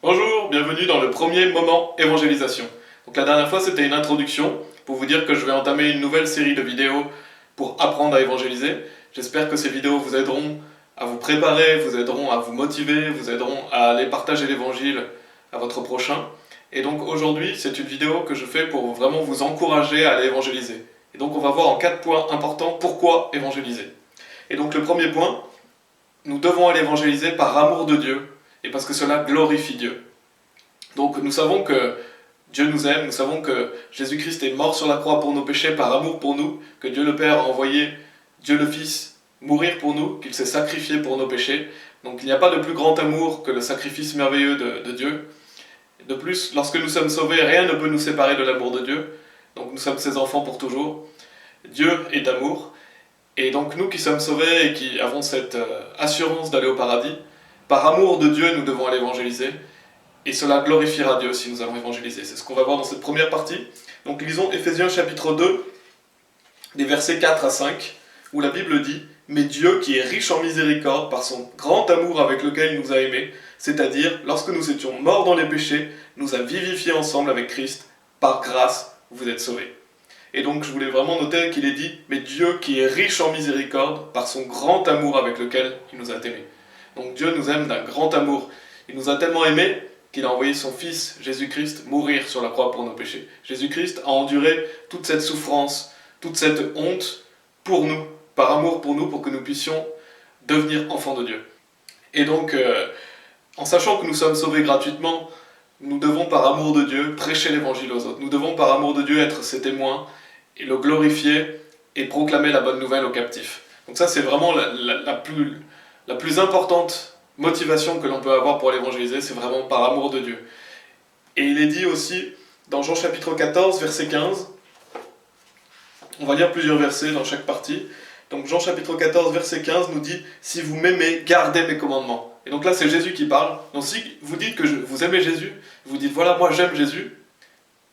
Bonjour, bienvenue dans le premier moment évangélisation. Donc la dernière fois c'était une introduction pour vous dire que je vais entamer une nouvelle série de vidéos pour apprendre à évangéliser. J'espère que ces vidéos vous aideront à vous préparer, vous aideront à vous motiver, vous aideront à aller partager l'évangile à votre prochain. Et donc aujourd'hui c'est une vidéo que je fais pour vraiment vous encourager à aller évangéliser. Et donc on va voir en 4 points importants pourquoi évangéliser. Et donc le premier point, nous devons aller évangéliser par amour de Dieu et parce que cela glorifie Dieu. Donc nous savons que Dieu nous aime, nous savons que Jésus-Christ est mort sur la croix pour nos péchés par amour pour nous, que Dieu le Père a envoyé Dieu le Fils mourir pour nous, qu'il s'est sacrifié pour nos péchés. Donc il n'y a pas de plus grand amour que le sacrifice merveilleux de Dieu. De plus, lorsque nous sommes sauvés, rien ne peut nous séparer de l'amour de Dieu. Donc nous sommes ses enfants pour toujours. Dieu est amour. Et donc nous qui sommes sauvés et qui avons cette assurance d'aller au paradis, par amour de Dieu, nous devons aller évangéliser. Et cela glorifiera Dieu si nous allons évangéliser. C'est ce qu'on va voir dans cette première partie. Donc lisons Éphésiens chapitre 2, des versets 4 à 5, où la Bible dit « Mais Dieu, qui est riche en miséricorde, par son grand amour avec lequel il nous a aimés, c'est-à-dire, lorsque nous étions morts dans les péchés, nous a vivifiés ensemble avec Christ. Par grâce, vous êtes sauvés. » Et donc je voulais vraiment noter qu'il est dit « Mais Dieu, qui est riche en miséricorde, par son grand amour avec lequel il nous a aimés. » Donc Dieu nous aime d'un grand amour. Il nous a tellement aimés qu'il a envoyé son Fils, Jésus-Christ, mourir sur la croix pour nos péchés. Jésus-Christ a enduré toute cette souffrance, toute cette honte pour nous, par amour pour nous, pour que nous puissions devenir enfants de Dieu. Et donc, en sachant que nous sommes sauvés gratuitement, nous devons par amour de Dieu prêcher l'évangile aux autres. Nous devons par amour de Dieu être ses témoins et le glorifier et proclamer la bonne nouvelle aux captifs. Donc ça, c'est vraiment la plus importante motivation que l'on peut avoir pour l'évangéliser, c'est vraiment par amour de Dieu. Et il est dit aussi dans Jean chapitre 14, verset 15, on va lire plusieurs versets dans chaque partie. Donc Jean chapitre 14, verset 15 nous dit « Si vous m'aimez, gardez mes commandements ». Et donc là c'est Jésus qui parle. Donc si vous dites que vous aimez Jésus, vous dites « Voilà, moi j'aime Jésus »,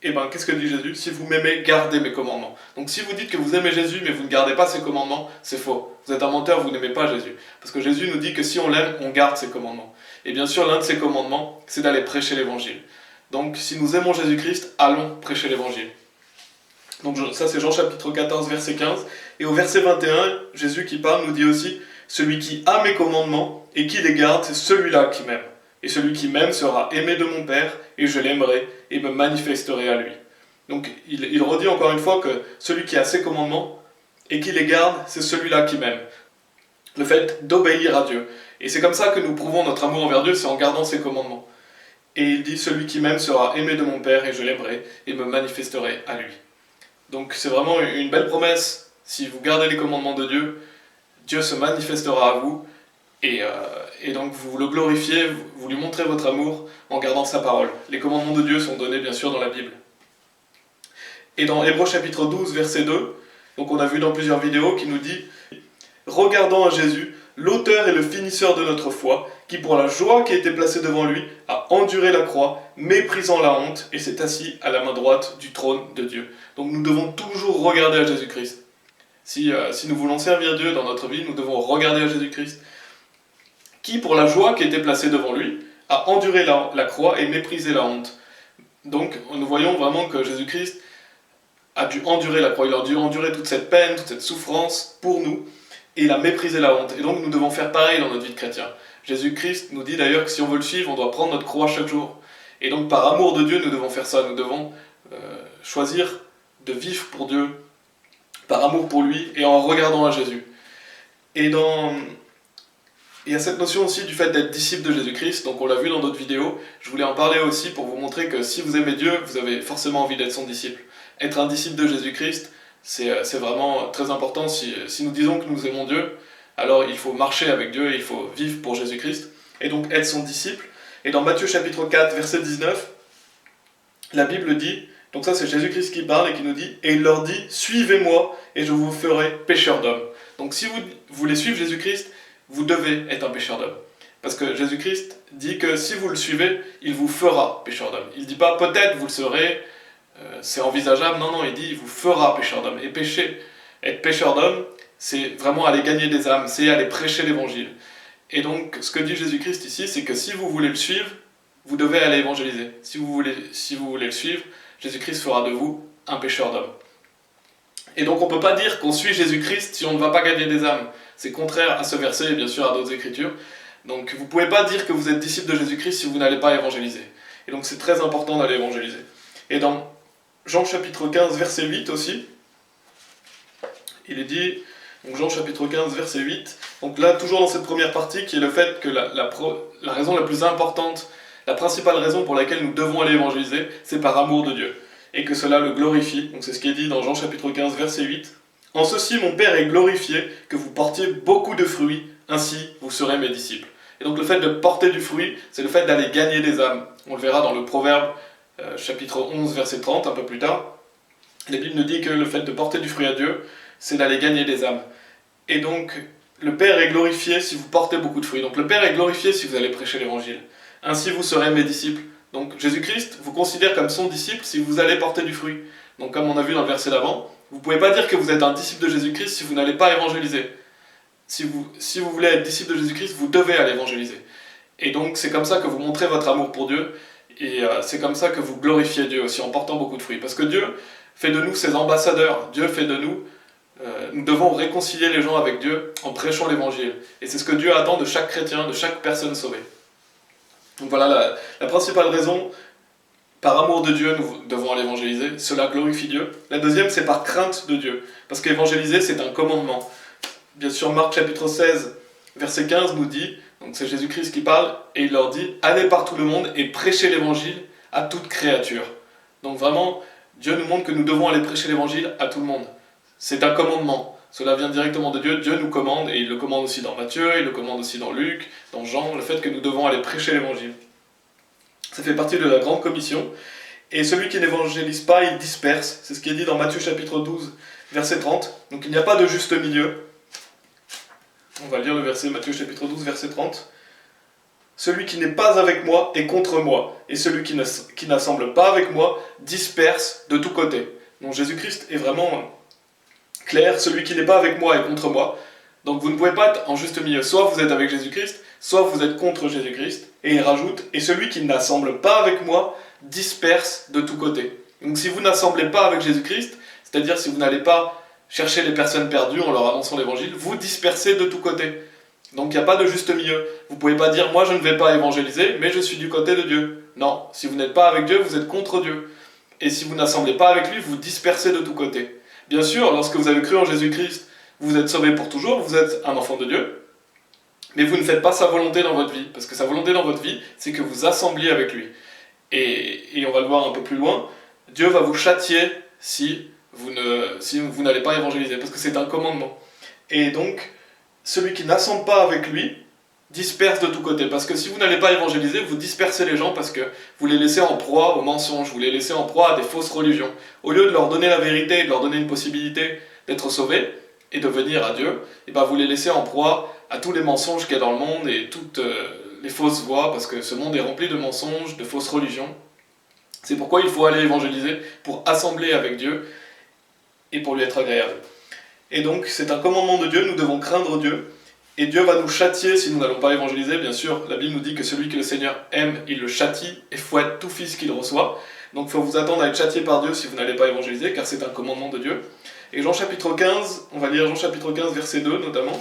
et bien qu'est-ce que dit Jésus? Si vous m'aimez, gardez mes commandements. Donc si vous dites que vous aimez Jésus mais vous ne gardez pas ses commandements, c'est faux. Vous êtes un menteur, vous n'aimez pas Jésus. Parce que Jésus nous dit que si on l'aime, on garde ses commandements. Et bien sûr, l'un de ses commandements, c'est d'aller prêcher l'évangile. Donc si nous aimons Jésus-Christ, allons prêcher l'évangile. Donc ça c'est Jean chapitre 14, verset 15. Et au verset 21, Jésus qui parle nous dit aussi « Celui qui a mes commandements et qui les garde, c'est celui-là qui m'aime. Et celui qui m'aime sera aimé de mon Père, et je l'aimerai, et me manifesterai à lui. » Donc il redit encore une fois que celui qui a ses commandements et qui les garde, c'est celui-là qui m'aime. Le fait d'obéir à Dieu. Et c'est comme ça que nous prouvons notre amour envers Dieu, c'est en gardant ses commandements. Et il dit « Celui qui m'aime sera aimé de mon Père, et je l'aimerai, et me manifesterai à lui. » Donc c'est vraiment une belle promesse. Si vous gardez les commandements de Dieu, Dieu se manifestera à vous, et donc vous le glorifiez, vous lui montrez votre amour en gardant sa parole. Les commandements de Dieu sont donnés bien sûr dans la Bible. Et dans Hébreux chapitre 12, verset 2, donc on a vu dans plusieurs vidéos qui nous dit « Regardons à Jésus, l'auteur et le finisseur de notre foi, qui pour la joie qui a été placée devant lui, a enduré la croix, méprisant la honte, et s'est assis à la main droite du trône de Dieu. » Donc nous devons toujours regarder à Jésus-Christ. Si nous voulons servir Dieu dans notre vie, nous devons regarder à Jésus-Christ, qui pour la joie qui a été placée devant lui, a enduré la croix et méprisé la honte. Donc nous voyons vraiment que Jésus-Christ a dû endurer la croix, il a dû endurer toute cette peine, toute cette souffrance pour nous, et il a méprisé la honte. Et donc nous devons faire pareil dans notre vie de chrétien. Jésus-Christ nous dit d'ailleurs que si on veut le suivre, on doit prendre notre croix chaque jour. Et donc par amour de Dieu, nous devons faire ça, nous devons choisir de vivre pour Dieu, par amour pour lui, et en regardant à Jésus. Et il y a cette notion aussi du fait d'être disciple de Jésus-Christ, donc on l'a vu dans d'autres vidéos, je voulais en parler aussi pour vous montrer que si vous aimez Dieu, vous avez forcément envie d'être son disciple. Être un disciple de Jésus-Christ, c'est vraiment très important. Si nous disons que nous aimons Dieu, alors il faut marcher avec Dieu, et il faut vivre pour Jésus-Christ, et donc être son disciple. Et dans Matthieu chapitre 4, verset 19, la Bible dit, donc ça c'est Jésus-Christ qui parle et qui nous dit « Et il leur dit, suivez-moi, et je vous ferai pécheurs d'hommes. » Donc si vous voulez suivre Jésus-Christ, vous devez être un pécheur d'hommes. Parce que Jésus-Christ dit que si vous le suivez, il vous fera pécheur d'hommes. Il ne dit pas peut-être vous le serez, c'est envisageable, non, il dit il vous fera pécheur d'hommes. Et être pécheur d'hommes, c'est vraiment aller gagner des âmes, c'est aller prêcher l'évangile. Et donc ce que dit Jésus-Christ ici, c'est que si vous voulez le suivre, vous devez aller évangéliser. Si vous voulez le suivre, Jésus-Christ fera de vous un pécheur d'homme. Et donc on ne peut pas dire qu'on suit Jésus-Christ si on ne va pas gagner des âmes. C'est contraire à ce verset et bien sûr à d'autres écritures. Donc vous ne pouvez pas dire que vous êtes disciple de Jésus-Christ si vous n'allez pas évangéliser. Et donc c'est très important d'aller évangéliser. Et dans Jean chapitre 15 verset 8 aussi, il est dit, donc Jean chapitre 15 verset 8, donc là toujours dans cette première partie qui est le fait que la raison la plus importante, la principale raison pour laquelle nous devons aller évangéliser, c'est par amour de Dieu. Et que cela le glorifie, donc c'est ce qui est dit dans Jean chapitre 15 verset 8. En ceci mon Père est glorifié, que vous portiez beaucoup de fruits, ainsi vous serez mes disciples. Et donc le fait de porter du fruit, c'est le fait d'aller gagner des âmes. On le verra dans le Proverbe chapitre 11 verset 30, un peu plus tard. La Bible nous dit que le fait de porter du fruit à Dieu, c'est d'aller gagner des âmes. Et donc le Père est glorifié si vous portez beaucoup de fruits. Donc le Père est glorifié si vous allez prêcher l'évangile. Ainsi vous serez mes disciples. Donc Jésus-Christ vous considère comme son disciple si vous allez porter du fruit. Donc comme on a vu dans le verset d'avant, vous ne pouvez pas dire que vous êtes un disciple de Jésus-Christ si vous n'allez pas évangéliser. Si vous voulez être disciple de Jésus-Christ, vous devez aller évangéliser. Et donc c'est comme ça que vous montrez votre amour pour Dieu, et c'est comme ça que vous glorifiez Dieu aussi en portant beaucoup de fruits. Parce que Dieu fait de nous ses ambassadeurs, Dieu fait de nous, nous devons réconcilier les gens avec Dieu en prêchant l'évangile. Et c'est ce que Dieu attend de chaque chrétien, de chaque personne sauvée. Donc voilà la principale raison. Par amour de Dieu, nous devons aller évangéliser. Cela glorifie Dieu. La deuxième, c'est par crainte de Dieu. Parce qu'évangéliser, c'est un commandement. Bien sûr, Marc chapitre 16, verset 15 nous dit, donc c'est Jésus-Christ qui parle, et il leur dit « Allez par tout le monde et prêchez l'évangile à toute créature ». Donc vraiment, Dieu nous montre que nous devons aller prêcher l'évangile à tout le monde. C'est un commandement. Cela vient directement de Dieu. Dieu nous commande, et il le commande aussi dans Matthieu, il le commande aussi dans Luc, dans Jean, le fait que nous devons aller prêcher l'évangile. Ça fait partie de la grande commission. Et celui qui n'évangélise pas, il disperse. C'est ce qui est dit dans Matthieu chapitre 12, verset 30. Donc il n'y a pas de juste milieu. On va lire le verset Matthieu chapitre 12, verset 30. Celui qui n'est pas avec moi est contre moi. Et celui qui n'assemble pas avec moi disperse de tous côtés. Donc Jésus-Christ est vraiment clair. Celui qui n'est pas avec moi est contre moi. Donc vous ne pouvez pas être en juste milieu. Soit vous êtes avec Jésus-Christ, soit vous êtes contre Jésus-Christ. Et il rajoute, et celui qui n'assemble pas avec moi disperse de tous côtés. Donc si vous n'assemblez pas avec Jésus-Christ, c'est-à-dire si vous n'allez pas chercher les personnes perdues en leur annonçant l'évangile, vous dispersez de tous côtés. Donc il n'y a pas de juste milieu. Vous ne pouvez pas dire, moi je ne vais pas évangéliser, mais je suis du côté de Dieu. Non, si vous n'êtes pas avec Dieu, vous êtes contre Dieu. Et si vous n'assemblez pas avec lui, vous dispersez de tous côtés. Bien sûr, lorsque vous avez cru en Jésus-Christ, vous êtes sauvé pour toujours, vous êtes un enfant de Dieu, mais vous ne faites pas sa volonté dans votre vie, parce que sa volonté dans votre vie, c'est que vous assembliez avec lui. Et on va le voir un peu plus loin, Dieu va vous châtier si vous n'allez pas évangéliser, parce que c'est un commandement. Et donc, celui qui n'assemble pas avec lui disperse de tous côtés, parce que si vous n'allez pas évangéliser, vous dispersez les gens parce que vous les laissez en proie aux mensonges, vous les laissez en proie à des fausses religions. Au lieu de leur donner la vérité et de leur donner une possibilité d'être sauvés et de venir à Dieu, et ben vous les laissez en proie à tous les mensonges qu'il y a dans le monde et toutes les fausses voies, parce que ce monde est rempli de mensonges, de fausses religions. C'est pourquoi il faut aller évangéliser, pour assembler avec Dieu et pour lui être agréable. Et donc c'est un commandement de Dieu, nous devons craindre Dieu, et Dieu va nous châtier si nous n'allons pas évangéliser. Bien sûr, la Bible nous dit que celui que le Seigneur aime, il le châtie et fouette tout fils qu'il reçoit. Donc il faut vous attendre à être châtié par Dieu si vous n'allez pas évangéliser, car c'est un commandement de Dieu. Et Jean chapitre 15, on va lire Jean chapitre 15 verset 2 notamment,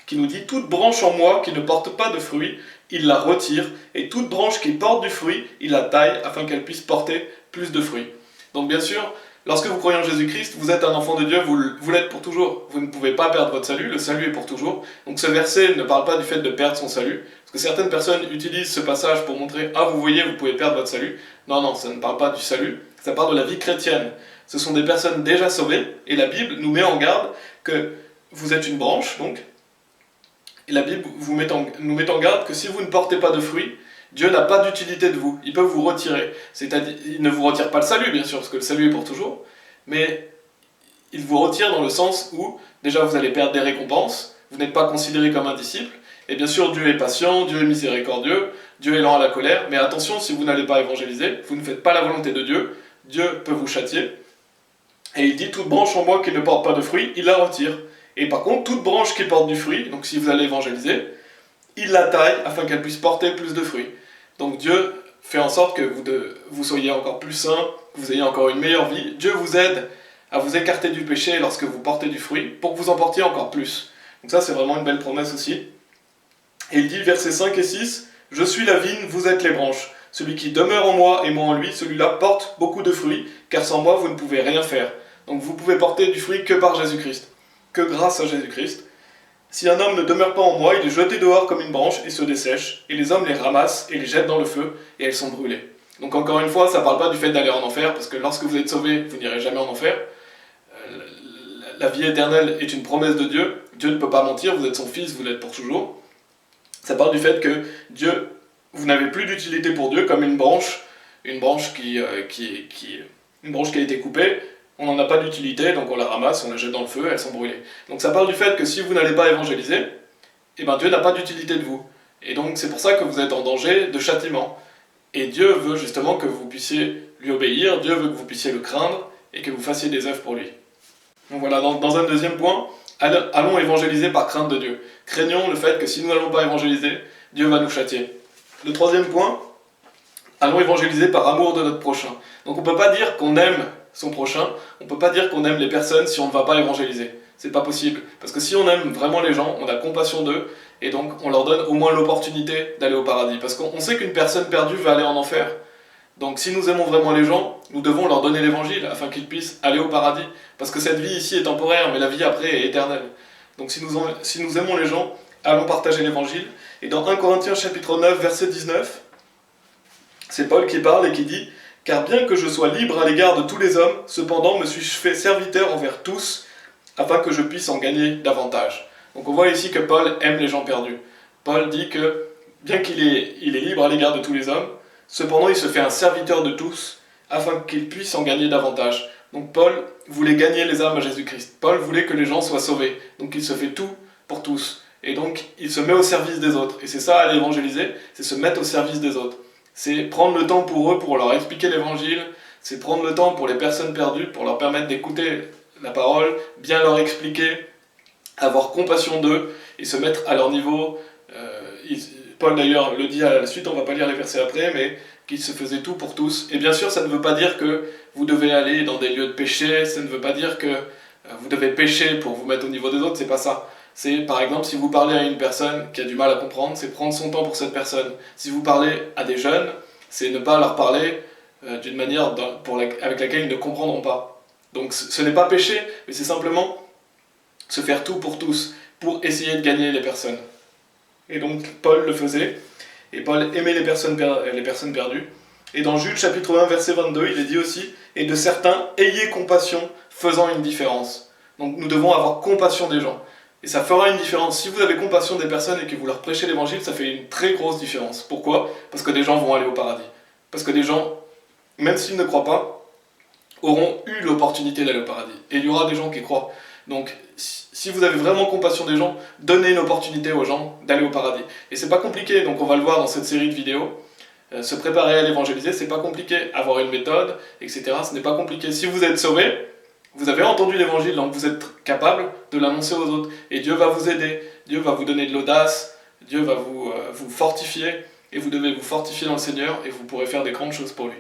qui nous dit « Toute branche en moi qui ne porte pas de fruit, il la retire, et toute branche qui porte du fruit, il la taille, afin qu'elle puisse porter plus de fruits. » Donc bien sûr, lorsque vous croyez en Jésus-Christ, vous êtes un enfant de Dieu, vous l'êtes pour toujours. Vous ne pouvez pas perdre votre salut, le salut est pour toujours. Donc ce verset ne parle pas du fait de perdre son salut, parce que certaines personnes utilisent ce passage pour montrer « Ah, vous voyez, vous pouvez perdre votre salut. » Non, non, ça ne parle pas du salut, ça parle de la vie chrétienne. Ce sont des personnes déjà sauvées, et la Bible nous met en garde que vous êtes une branche, donc, et la Bible nous met en garde que si vous ne portez pas de fruits, Dieu n'a pas d'utilité de vous, il peut vous retirer. C'est-à-dire, il ne vous retire pas le salut, bien sûr, parce que le salut est pour toujours, mais il vous retire dans le sens où, déjà, vous allez perdre des récompenses, vous n'êtes pas considéré comme un disciple, et bien sûr, Dieu est patient, Dieu est miséricordieux, Dieu est lent à la colère, mais attention, si vous n'allez pas évangéliser, vous ne faites pas la volonté de Dieu, Dieu peut vous châtier, et il dit, toute branche en moi qui ne porte pas de fruits, il la retire. Et par contre, toute branche qui porte du fruit, donc si vous allez évangéliser, il la taille afin qu'elle puisse porter plus de fruits. Donc Dieu fait en sorte que vous soyez encore plus saints, que vous ayez encore une meilleure vie. Dieu vous aide à vous écarter du péché lorsque vous portez du fruit, pour que vous en portiez encore plus. Donc ça, c'est vraiment une belle promesse aussi. Et il dit, versets 5 et 6, « Je suis la vigne, vous êtes les branches. Celui qui demeure en moi et moi en lui, celui-là porte beaucoup de fruits, car sans moi, vous ne pouvez rien faire. » Donc vous pouvez porter du fruit que par Jésus-Christ, que grâce à Jésus-Christ. Si un homme ne demeure pas en moi, il est jeté dehors comme une branche et se dessèche, et les hommes les ramassent et les jettent dans le feu, et elles sont brûlées. Donc encore une fois, ça ne parle pas du fait d'aller en enfer, parce que lorsque vous êtes sauvé, vous n'irez jamais en enfer. La vie éternelle est une promesse de Dieu. Dieu ne peut pas mentir, vous êtes son fils, vous l'êtes pour toujours. Ça parle du fait que Dieu, vous n'avez plus d'utilité pour Dieu, comme une branche qui a été coupée. On n'en a pas d'utilité, donc on la ramasse, on la jette dans le feu, elles sont brûlées. Donc ça parle du fait que si vous n'allez pas évangéliser, eh ben Dieu n'a pas d'utilité de vous. Et donc c'est pour ça que vous êtes en danger de châtiment. Et Dieu veut justement que vous puissiez lui obéir, Dieu veut que vous puissiez le craindre, et que vous fassiez des œuvres pour lui. Donc voilà, dans un deuxième point, allons évangéliser par crainte de Dieu. Craignons le fait que si nous n'allons pas évangéliser, Dieu va nous châtier. Le troisième point, allons évangéliser par amour de notre prochain. Donc on ne peut pas dire qu'on aime son prochain, on ne peut pas dire qu'on aime les personnes si on ne va pas évangéliser. C'est pas possible. Parce que si on aime vraiment les gens, on a compassion d'eux, et donc on leur donne au moins l'opportunité d'aller au paradis. Parce qu'on sait qu'une personne perdue va aller en enfer. Donc si nous aimons vraiment les gens, nous devons leur donner l'évangile afin qu'ils puissent aller au paradis. Parce que cette vie ici est temporaire, mais la vie après est éternelle. Donc si nous aimons les gens, allons partager l'évangile. Et dans 1 Corinthiens chapitre 9, verset 19, c'est Paul qui parle et qui dit « Car bien que je sois libre à l'égard de tous les hommes, cependant me suis-je fait serviteur envers tous, afin que je puisse en gagner davantage. » Donc on voit ici que Paul aime les gens perdus. Paul dit que bien qu'il est libre à l'égard de tous les hommes, cependant il se fait un serviteur de tous, afin qu'il puisse en gagner davantage. Donc Paul voulait gagner les âmes à Jésus-Christ. Paul voulait que les gens soient sauvés. Donc il se fait tout pour tous. Et donc il se met au service des autres. Et c'est ça, aller évangéliser, c'est se mettre au service des autres. C'est prendre le temps pour eux, pour leur expliquer l'évangile. C'est prendre le temps pour les personnes perdues, pour leur permettre d'écouter la parole, bien leur expliquer, avoir compassion d'eux et se mettre à leur niveau. Paul d'ailleurs le dit à la suite, on ne va pas lire les versets après, mais qu'il se faisait tout pour tous. Et bien sûr, ça ne veut pas dire que vous devez aller dans des lieux de péché, ça ne veut pas dire que vous devez pécher pour vous mettre au niveau des autres, c'est pas ça. C'est par exemple, si vous parlez à une personne qui a du mal à comprendre, c'est prendre son temps pour cette personne. Si vous parlez à des jeunes, c'est ne pas leur parler d'une manière avec laquelle ils ne comprendront pas. Donc ce n'est pas pécher, mais c'est simplement se faire tout pour tous, pour essayer de gagner les personnes. Et donc Paul le faisait, et Paul aimait les personnes perdues. Et dans Jude chapitre 1 verset 22, il est dit aussi « Et de certains, ayez compassion, faisant une différence ». Donc nous devons avoir compassion des gens. Et ça fera une différence. Si vous avez compassion des personnes et que vous leur prêchez l'évangile, ça fait une très grosse différence. Pourquoi ? Parce que des gens vont aller au paradis. Parce que des gens, même s'ils ne croient pas, auront eu l'opportunité d'aller au paradis. Et il y aura des gens qui croient. Donc, si vous avez vraiment compassion des gens, donnez une opportunité aux gens d'aller au paradis. Et c'est pas compliqué, donc on va le voir dans cette série de vidéos. Se préparer à l'évangéliser, c'est pas compliqué. Avoir une méthode, etc., ce n'est pas compliqué. Si vous êtes sauvé, vous avez entendu l'évangile, donc vous êtes capable de l'annoncer aux autres. Et Dieu va vous aider, Dieu va vous donner de l'audace, Dieu va vous fortifier, et vous devez vous fortifier dans le Seigneur, et vous pourrez faire des grandes choses pour lui.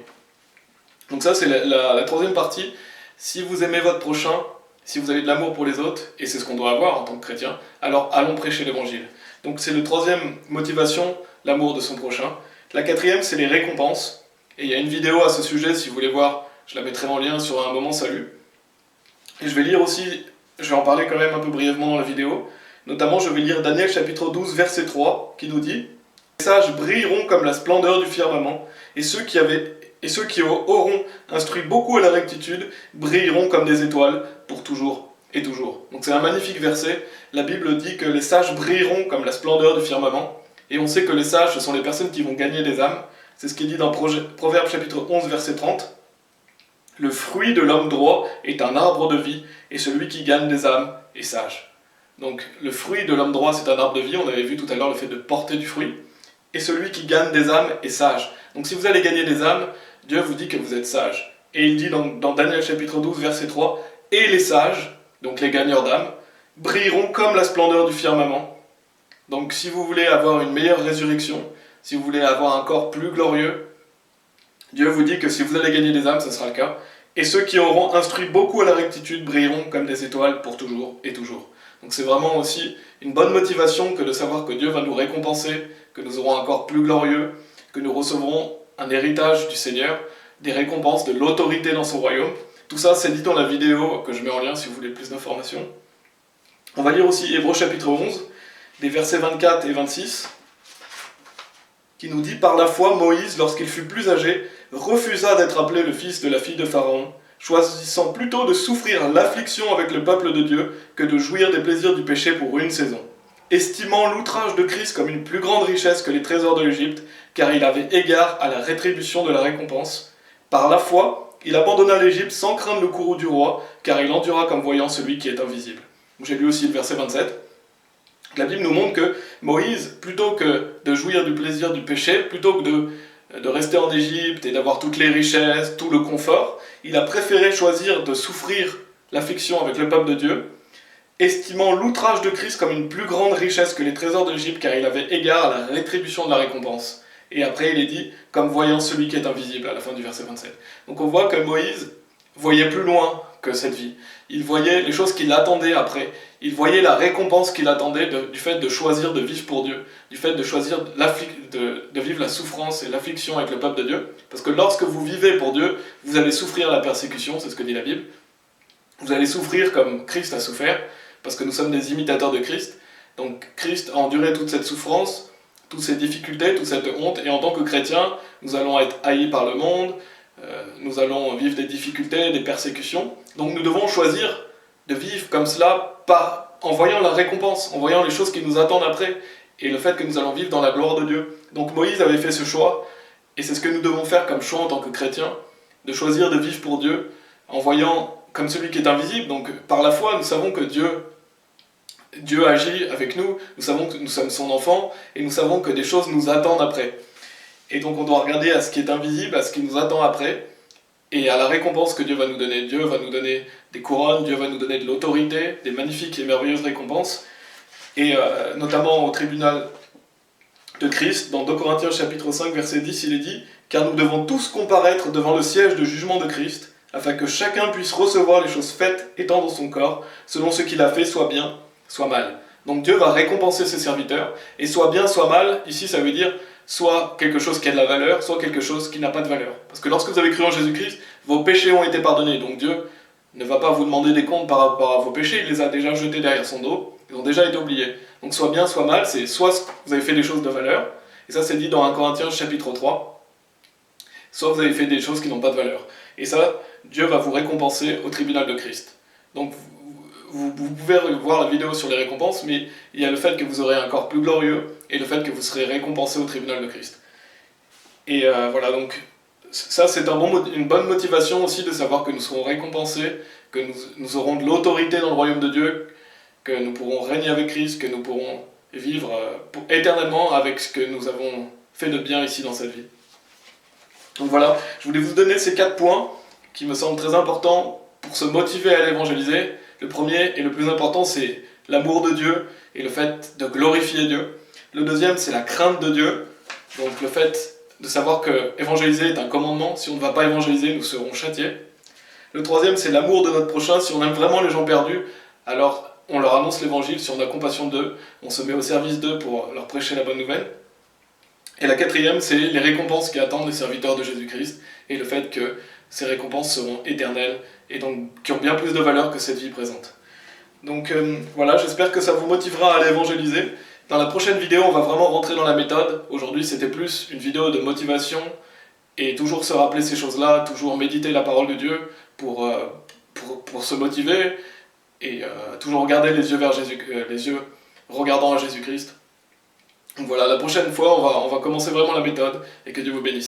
Donc ça, c'est la troisième partie. Si vous aimez votre prochain, si vous avez de l'amour pour les autres, et c'est ce qu'on doit avoir en tant que chrétien, alors allons prêcher l'évangile. Donc c'est la troisième motivation, l'amour de son prochain. La quatrième, c'est les récompenses. Et il y a une vidéo à ce sujet, si vous voulez voir, je la mettrai en lien sur un moment salut. Et je vais lire aussi, je vais en parler quand même un peu brièvement dans la vidéo. Notamment, je vais lire Daniel chapitre 12, verset 3, qui nous dit « Les sages brilleront comme la splendeur du firmament, et ceux qui auront instruit beaucoup à la rectitude brilleront comme des étoiles pour toujours et toujours. » Donc c'est un magnifique verset. La Bible dit que les sages brilleront comme la splendeur du firmament. Et on sait que les sages, ce sont les personnes qui vont gagner des âmes. C'est ce qui est dit dans Proverbe chapitre 11, verset 30. « Le fruit de l'homme droit est un arbre de vie, et celui qui gagne des âmes est sage. » Donc le fruit de l'homme droit, c'est un arbre de vie. On avait vu tout à l'heure le fait de porter du fruit. Et celui qui gagne des âmes est sage. Donc si vous allez gagner des âmes, Dieu vous dit que vous êtes sage. Et il dit dans Daniel chapitre 12, verset 3, « Et les sages, donc les gagneurs d'âmes, brilleront comme la splendeur du firmament. » Donc si vous voulez avoir une meilleure résurrection, si vous voulez avoir un corps plus glorieux, Dieu vous dit que si vous allez gagner des âmes, ce sera le cas. Et ceux qui auront instruit beaucoup à la rectitude brilleront comme des étoiles pour toujours et toujours. Donc c'est vraiment aussi une bonne motivation que de savoir que Dieu va nous récompenser, que nous aurons un corps plus glorieux, que nous recevrons un héritage du Seigneur, des récompenses, de l'autorité dans son royaume. Tout ça, c'est dit dans la vidéo que je mets en lien si vous voulez plus d'informations. On va lire aussi Hébreux chapitre 11, des versets 24 et 26, qui nous dit « Par la foi, Moïse, lorsqu'il fut plus âgé, refusa d'être appelé le fils de la fille de Pharaon, choisissant plutôt de souffrir l'affliction avec le peuple de Dieu que de jouir des plaisirs du péché pour une saison, estimant l'outrage de Christ comme une plus grande richesse que les trésors de l'Égypte, car il avait égard à la rétribution de la récompense. Par la foi, il abandonna l'Égypte sans craindre le courroux du roi, car il endura comme voyant celui qui est invisible. » J'ai lu aussi le verset 27. La Bible nous montre que Moïse, plutôt que de jouir du plaisir du péché, plutôt que de rester en Égypte et d'avoir toutes les richesses, tout le confort, il a préféré choisir de souffrir l'affliction avec le peuple de Dieu, estimant l'outrage de Christ comme une plus grande richesse que les trésors de l'Égypte, car il avait égard à la rétribution de la récompense. Et après, il est dit, comme voyant celui qui est invisible, à la fin du verset 27. Donc on voit que Moïse voyait plus loin que cette vie. Il voyait les choses qui l'attendaient après. Il voyait la récompense qu'il attendait du fait de choisir de vivre pour Dieu, du fait de choisir de vivre la souffrance et l'affliction avec le peuple de Dieu. Parce que lorsque vous vivez pour Dieu, vous allez souffrir la persécution, c'est ce que dit la Bible. Vous allez souffrir comme Christ a souffert, parce que nous sommes des imitateurs de Christ. Donc Christ a enduré toute cette souffrance, toutes ces difficultés, toute cette honte, et en tant que chrétiens, nous allons être haïs par le monde, nous allons vivre des difficultés, des persécutions. Donc nous devons choisir de vivre comme cela en voyant la récompense, en voyant les choses qui nous attendent après, et le fait que nous allons vivre dans la gloire de Dieu. Donc Moïse avait fait ce choix, et c'est ce que nous devons faire comme choix en tant que chrétiens, de choisir de vivre pour Dieu, en voyant comme celui qui est invisible. Donc par la foi, nous savons que Dieu agit avec nous, nous savons que nous sommes son enfant, et nous savons que des choses nous attendent après. Et donc on doit regarder à ce qui est invisible, à ce qui nous attend après, et à la récompense que Dieu va nous donner. Dieu va nous donner des couronnes, Dieu va nous donner de l'autorité, des magnifiques et merveilleuses récompenses, et notamment au tribunal de Christ, dans 2 Corinthiens chapitre 5, verset 10, il est dit « Car nous devons tous comparaître devant le siège de jugement de Christ, afin que chacun puisse recevoir les choses faites étant dans son corps, selon ce qu'il a fait, soit bien, soit mal. » Donc Dieu va récompenser ses serviteurs, et soit bien, soit mal, ici ça veut dire soit quelque chose qui a de la valeur, soit quelque chose qui n'a pas de valeur. Parce que lorsque vous avez cru en Jésus-Christ, vos péchés ont été pardonnés, donc Dieu ne va pas vous demander des comptes par rapport à vos péchés, il les a déjà jetés derrière son dos, ils ont déjà été oubliés. Donc soit bien, soit mal, c'est soit vous avez fait des choses de valeur, et ça c'est dit dans 1 Corinthiens chapitre 3, soit vous avez fait des choses qui n'ont pas de valeur. Et ça, Dieu va vous récompenser au tribunal de Christ. Donc vous pouvez voir la vidéo sur les récompenses, mais il y a le fait que vous aurez un corps plus glorieux, et le fait que vous serez récompensé au tribunal de Christ. Et voilà, donc ça c'est une bonne motivation aussi de savoir que nous serons récompensés, que nous aurons de l'autorité dans le royaume de Dieu, que nous pourrons régner avec Christ, que nous pourrons vivre éternellement avec ce que nous avons fait de bien ici dans cette vie. Donc voilà, je voulais vous donner ces 4 points qui me semblent très importants pour se motiver à aller évangéliser. Le premier et le plus important, c'est l'amour de Dieu et le fait de glorifier Dieu. Le deuxième, c'est la crainte de Dieu, donc le fait de savoir que évangéliser est un commandement. Si on ne va pas évangéliser, nous serons châtiés. Le troisième, c'est l'amour de notre prochain. Si on aime vraiment les gens perdus, alors on leur annonce l'évangile. Si on a compassion d'eux, on se met au service d'eux pour leur prêcher la bonne nouvelle. Et la quatrième, c'est les récompenses qui attendent les serviteurs de Jésus-Christ, et le fait que ces récompenses seront éternelles, et donc qui ont bien plus de valeur que cette vie présente. Donc voilà, j'espère que ça vous motivera à aller évangéliser. Dans la prochaine vidéo, on va vraiment rentrer dans la méthode. Aujourd'hui, c'était plus une vidéo de motivation, et toujours se rappeler ces choses-là, toujours méditer la parole de Dieu pour se motiver, et toujours regarder les yeux vers Jésus, les yeux regardant à Jésus-Christ. Donc voilà, la prochaine fois, on va commencer vraiment la méthode, et que Dieu vous bénisse.